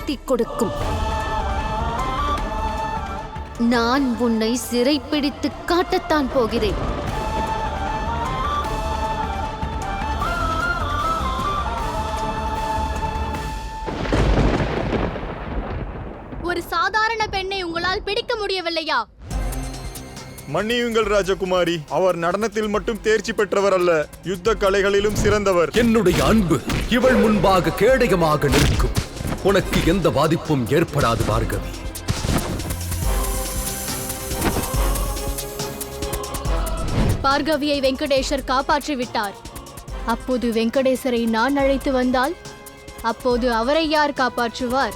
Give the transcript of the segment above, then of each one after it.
காட்டிக் கொடுக்கும். நான் உன்னை சிறைப்பிடித்து காட்டத்தான் போகிறேன். ஒரு சாதாரண பெண்ணை உங்களால் பிடிக்க முடியவில்லையா? மன்னியுங்கள் ராஜகுமாரி, அவர் நடனத்தில் மட்டும் தேர்ச்சி பெற்றவர் அல்ல, யுத்த கலைகளிலும் சிறந்தவர். என்னுடைய அன்பு இவள் முன்பாக கேடயமாக நிற்கும். உனக்கு எந்த பாதிப்பும் ஏற்படாது பார்கவி. பார்கவியை வெங்கடேசர் காப்பாற்றி விட்டார். அப்போது வெங்கடேசரை நான் அழைத்து வந்தால் அப்போது அவரை யார் காப்பாற்றுவார்?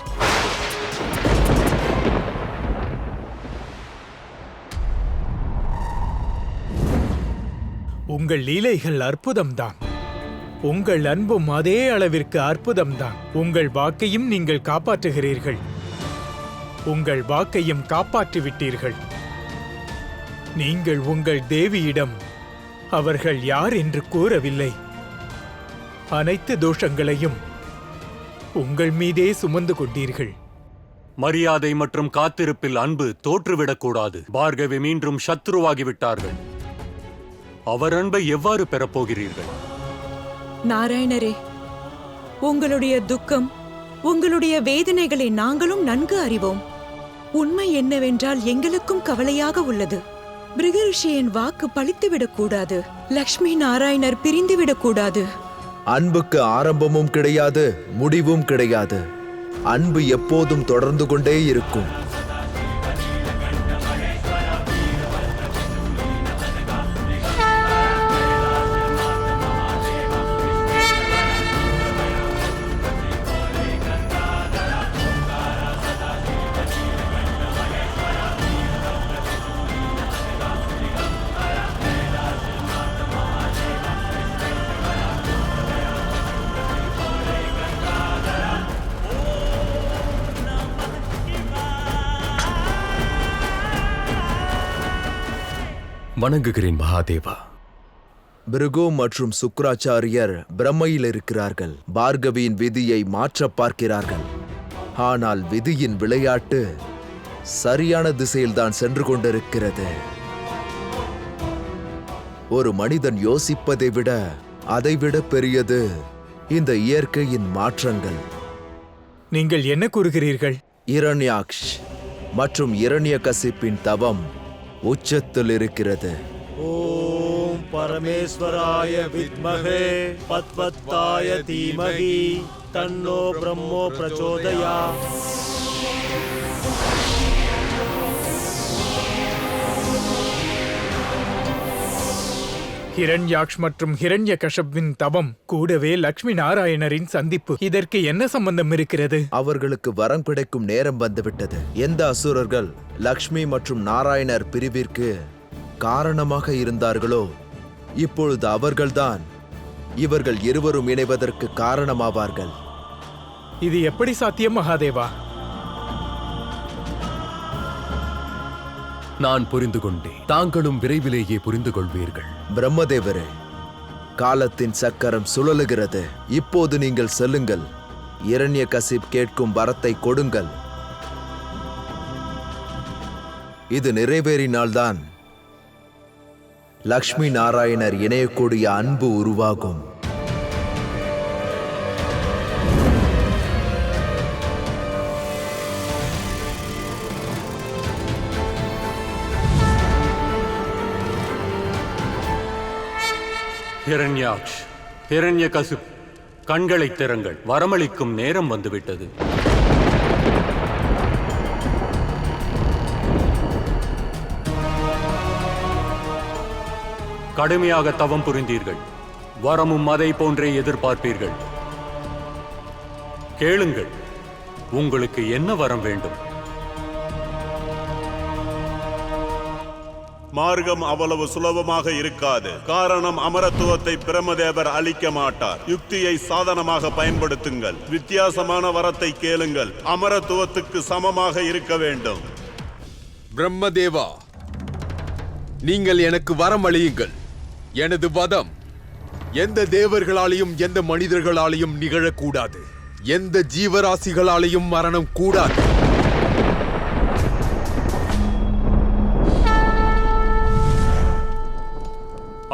உங்கள் லீலைகள் அற்புதம்தான். உங்கள் அன்பும் அதே அளவிற்கு அற்புதம்தான். உங்கள் வாக்கையும் நீங்கள் காப்பாற்றுகிறீர்கள். உங்கள் வாக்கையும் காப்பாற்றிவிட்டீர்கள். நீங்கள் உங்கள் தேவியிடம் அவர்கள் யார் என்று கூறவில்லை. அனைத்து தோஷங்களையும் உங்கள் மீதே சுமந்து கொண்டீர்கள். மரியாதை மற்றும் காத்திருப்பில் அன்பு தோற்றுவிடக்கூடாது. பார்கவி மீண்டும் சத்ருவாகிவிட்டார்கள். அவர் அன்பை எவ்வாறு பெறப்போகிறீர்கள்? நாராயணரே, உங்களுடைய துக்கம், உங்களுடைய வேதனைகளை நாங்களும் நன்கு அறிவோம். உண்மை என்னவென்றால் எங்களுக்கும் கவலையாக உள்ளது. பிருகரிஷியின் வாக்கு பழித்துவிடக்கூடாது. லக்ஷ்மி நாராயணர் பிரிந்துவிடக்கூடாது. அன்புக்கு ஆரம்பமும் கிடையாது, முடிவும் கிடையாது. அன்பு எப்போதும் தொடர்ந்து கொண்டே இருக்கும். வணங்குகிறேன் மகாதேவா. பிருகு மற்றும் சுக்ராச்சாரியர் பிரம்மையில் இருக்கிறார்கள். பார்கவியின் விதியை மாற்ற பார்க்கிறார்கள். ஆனால் விதியின் விளையாட்டு சரியான திசையில்தான் சென்று கொண்டிருக்கிறது. ஒரு மனிதன் யோசிப்பதை விட அதைவிட பெரியது இந்த இயற்கையின் மாற்றங்கள். நீங்கள் என்ன கூறுகிறீர்கள்? இரண்யாக்ஷ் மற்றும் இரண்யகசிப்பின் தவம் உச்சத்தில் இருக்கிறது. ஓம் பரமேஸ்வராய வித்மஹே பத்வத்தாய தீமஹி தன்னோ பிரம்மோ பிரச்சோதயாத். ஹிரண்யாக்ஷ் மற்றும் ஹிரண்யகஷபின் தவம் கூடவே லக்ஷ்மி நாராயணரின் சந்திப்பு, இதற்கு என்ன சம்பந்தம் இருக்கிறது? அவர்களுக்கு வரம் கிடைக்கும் நேரம் வந்துவிட்டது. எந்த அசுரர்கள் லக்ஷ்மி மற்றும் நாராயணர் பிரிவிற்கு காரணமாக இருந்தார்களோ இப்பொழுது அவர்கள்தான் இவர்கள் இருவரும் இணைவதற்கு காரணமாவார்கள். இது எப்படி சாத்தியம் மகாதேவா? நான் புரிந்து கொண்டேன். தாங்களும் விரைவிலேயே புரிந்து கொள்வீர்கள். பிரம்மதேவரே, காலத்தின் சக்கரம் சுழலுகிறது. இப்போது நீங்கள் செல்லுங்கள். இரண்யகசிப் கேட்கும் வரத்தை கொடுங்கள். இது நிறைவேறினால்தான் லக்ஷ்மி நாராயணர் இணையக்கூடிய அன்பு உருவாகும். ஹிரண்யாக்ஷ், ஹிரண்யகசிப், கண்களை திறங்கள். வரமளிக்கும் நேரம் வந்துவிட்டது. கடுமையாக தவம் புரிந்தீர்கள். வரமும் அதை போன்றே எதிர்பார்ப்பீர்கள். கேளுங்கள், உங்களுக்கு என்ன வரம் வேண்டும்? மார்க்கம் அவ்வளவு சுலபமாக இருக்காது. காரணம், அமரத்துவத்தை பிரம்மதேவர் அளிக்க மாட்டார். யுக்தியை சாதனமாக பயன்படுத்துங்கள். வித்தியாசமான வரத்தை கேளுங்கள். அமரத்துவத்துக்கு சமமாக இருக்க வேண்டும். பிரம்மதேவா, நீங்கள் எனக்கு வரம் அளியுங்கள். எனது வதம் எந்த தேவர்களாலையும் எந்த மனிதர்களாலையும் நிகழக்கூடாது. எந்த ஜீவராசிகளாலேயும் மரணம் கூடாது.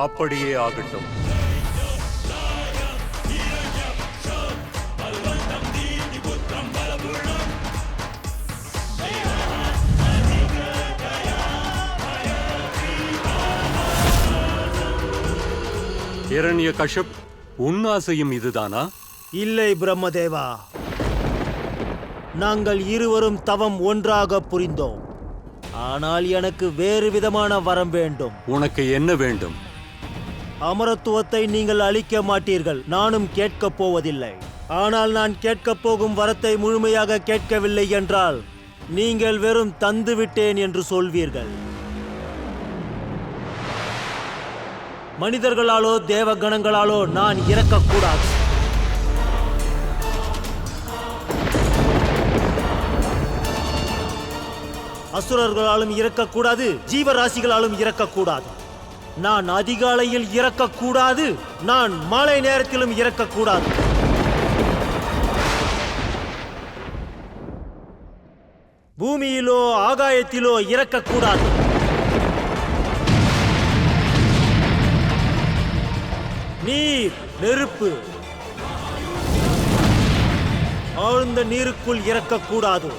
அப்படியே ஆகட்டும். இரண்ய கஷ்யப், உன் ஆசையும் இதுதானா? இல்லை பிரம்மதேவா, நாங்கள் இருவரும் தவம் ஒன்றாக புரிந்தோம். ஆனால் எனக்கு வேறு விதமான வரம் வேண்டும். உனக்கு என்ன வேண்டும்? அமரத்துவத்தை நீங்கள் அளிக்க மாட்டீர்கள், நானும் கேட்கப் போவதில்லை. ஆனால் நான் கேட்கப் போகும் வரத்தை முழுமையாக கேட்கவில்லை என்றால் நீங்கள் வெறும் தந்துவிட்டேன் என்று சொல்வீர்கள். மனிதர்களாலோ தேவகணங்களாலோ நான் இறக்கக்கூடாது. அசுரர்களாலும் இறக்கக்கூடாது, ஜீவராசிகளாலும் இறக்கக்கூடாது. நான் அதிகாலையில் இறக்கக்கூடாது, நான் மாலை நேரத்திலும் இறக்கக்கூடாது. பூமியிலோ ஆகாயத்திலோ இறக்கக்கூடாது. நீர், நெருப்பு, ஆழ்ந்த நீருக்குள் இறக்கக்கூடாது.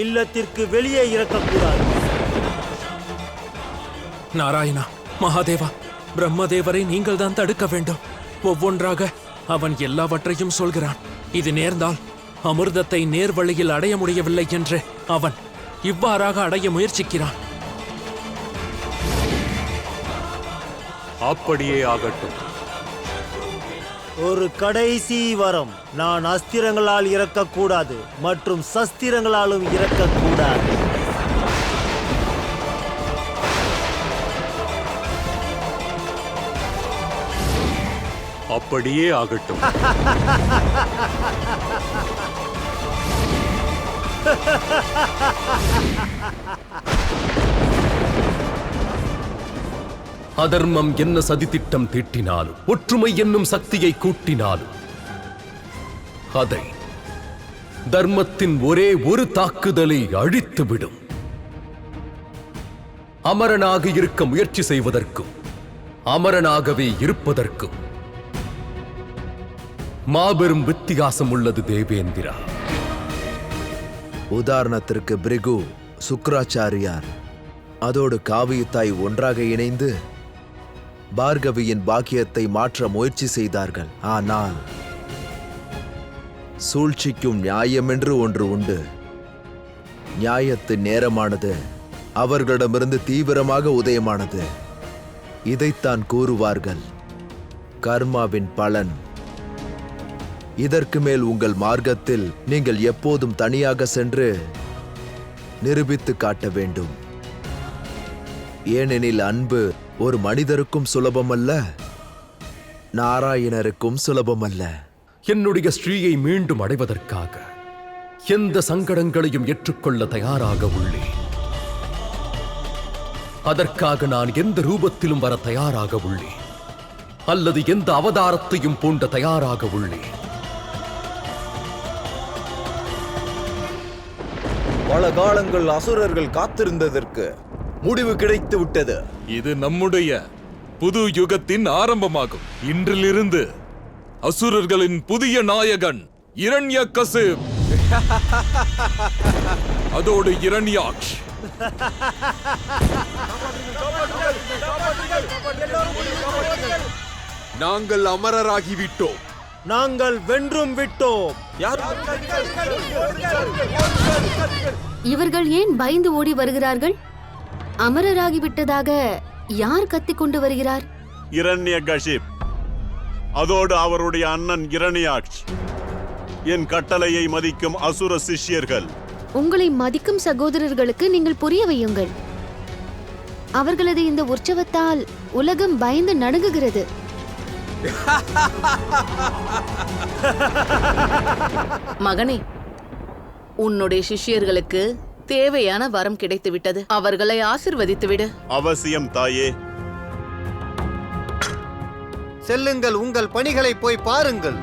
இல்லத்திற்கு வெளியே இறக்கக்கூடாது. நாராயணா, மகாதேவா, பிரம்மதேவரை நீங்கள் தான் தடுக்க வேண்டும். ஒவ்வொன்றாக அவன் எல்லாவற்றையும் சொல்கிறான். இது நேர்ந்தால் அமிர்தத்தை நேர் வழியில் அடைய முடியவில்லை என்று அவன் இவ்வாறாக அடைய முயற்சிக்கிறான். அப்படியே ஆகட்டும். ஒரு கடைசி வரம், நான் அஸ்திரங்களால் இறக்கக்கூடாது மற்றும் சஸ்திரங்களாலும் இறக்கக்கூடாது. அப்படியே ஆகட்டும். அதர்மம் என்ன சதித்திட்டம் தீட்டினாலும், ஒற்றுமை என்னும் சக்தியை கூட்டினாலும், அதை தர்மத்தின் ஒரே ஒரு தாக்குதலை அழித்துவிடும். அமரனாக இருக்க முயற்சி செய்வதற்கும் அமரனாகவே இருப்பதற்கும் மாபெரும் வித்தியாசம் உள்ளது தேவேந்திரா. உதாரணத்திற்கு பிரிகு, சுக்ராச்சாரியார், அதோடு காவியத்தாய் ஒன்றாக இணைந்து பார்கவியின் பாக்கியத்தை மாற்ற முயற்சி செய்தார்கள். ஆனால் சூழ்ச்சிக்கும் நியாயம் என்று ஒன்று உண்டு. நியாயத்தின் நேரமானது அவர்களிடமிருந்து தீவிரமாக உதயமானது. இதைத்தான் கூறுவார்கள் கர்மாவின் பலன். இதற்கு மேல் உங்கள் மார்க்கத்தில் நீங்கள் எப்போதும் தனியாக சென்று நிரூபித்து காட்ட வேண்டும். ஏனெனில் அன்பு ஒரு மனிதருக்கும் சுலபமல்ல, நாராயணருக்கும் சுலபமல்ல. என்னுடைய ஸ்ரீயை மீண்டும் அடைவதற்காக எந்த சங்கடங்களையும் ஏற்றுக்கொள்ள தயாராக உள்ளேன். அதற்காக நான் எந்த ரூபத்திலும் வர தயாராக உள்ளேன், அல்லது எந்த அவதாரத்தையும் பூண்ட தயாராக உள்ளேன். பல காலங்கள் அசுரர்கள் காத்திருந்ததற்கு முடிவு கிடைத்து விட்டது. இது நம்முடைய புது யுகத்தின் ஆரம்பமாகும். இன்றிலிருந்து அசுரர்களின் புதிய நாயகன் இரண்யகசிப், அதோடு இரண்யாக்ஷ். நாங்கள் அமரராகிவிட்டோம். நாங்கள் வென்றும் விட்டோம். இவர்கள் ஏன் பயந்து ஓடி வருகிறார்கள்? அமரராகிவிட்டதாக யார் கத்திக் கொண்டு வருகிறார்? இரண்யகசிப், அதோடு அவருடைய அண்ணன் இரண்யாக்ஷ், என் கட்டளையை மதிக்கும் அசுர சிஷ்யர்கள். உங்களை மதிக்கும் சகோதரர்களுக்கு நீங்கள் புரிய வையுங்கள். அவர்களது இந்த உற்சவத்தால் உலகம் பயந்து நடுங்குகிறது. மகனே, உன்னுடைய சிஷ்யர்களுக்கு தேவையான வரம் கிடைத்து விட்டது. அவர்களை ஆசிர்வதித்து விடு. அவசியம் தாயே. செல்லுங்கள், உங்கள் பணிகளை போய் பாருங்கள்.